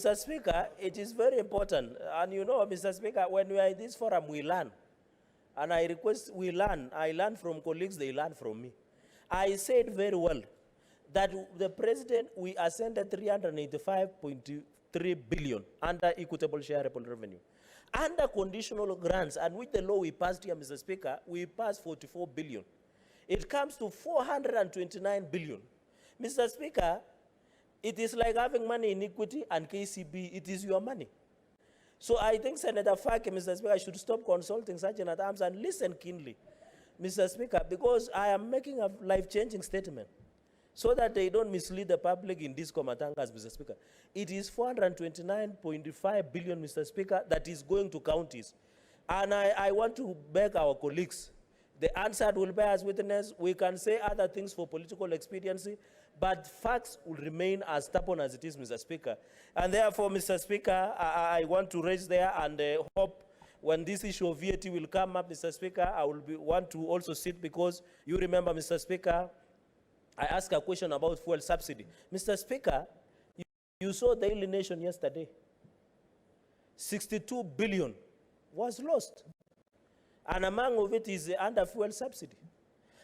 Mr. Speaker, it is very important. And you know, Mr. Speaker, when we are in this forum, we learn. And I request we learn. I learn from colleagues, they learn from me. I said very well that the president, we ascended 385.3 billion under equitable shareable revenue. Under conditional grants, and with the law we passed here, Mr. Speaker, we passed 44 billion. It comes to 429 billion. Mr. Speaker, it is like having money in equity and KCB, it is your money. So I think Senator Faki, Mr. Speaker, should stop consulting Sergeant at Arms and listen keenly, Mr. Speaker, because I am making a life-changing statement so that they don't mislead the public in these Komatangas, Mr. Speaker. It is 429.5 billion, Mr. Speaker, that is going to counties. And I want to beg our colleagues, the answer will bear as witness. We can say other things for political expediency, but facts will remain as stubborn as it is, Mr. Speaker. And therefore, Mr. Speaker, I want to raise there and hope when this issue of VAT will come up, Mr. Speaker, I will want to also sit, because you remember, Mr. Speaker, I asked a question about fuel subsidy. Mr. Speaker, you saw the Daily Nation yesterday. 62 billion was lost. And among of it is under fuel subsidy.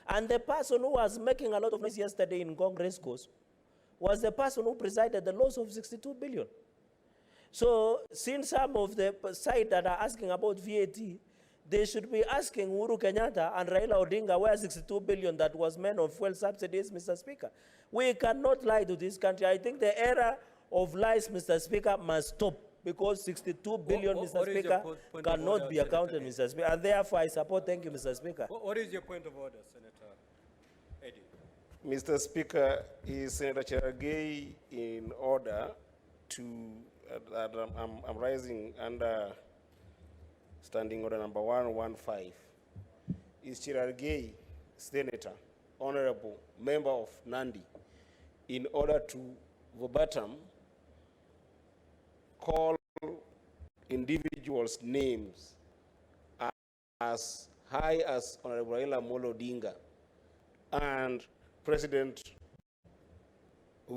And the person who was making a lot of noise yesterday in Ngong race course was the person who presided the loss of 62 billion. So, since some of the side that are asking about VAT, they should be asking Uhuru Kenyatta and Raila Odinga where 62 billion that was meant of fuel subsidies, Mr. Speaker. We cannot lie to this country. I think the era of lies, Mr. Speaker, must stop, because 62 billion, Mr. Speaker, cannot be accounted, Mr. Speaker. And therefore, I support. Thank you, Mr. Speaker. What is your point of order, Senator Eddie? Mr. Speaker, is Senator Cherargei in order to, I'm rising under Standing Order number 115. Is Cherargei, Senator, Honorable Member of Nandi, in order to verbatim call individuals' names as high as Honorable Raila Amolo Odinga and President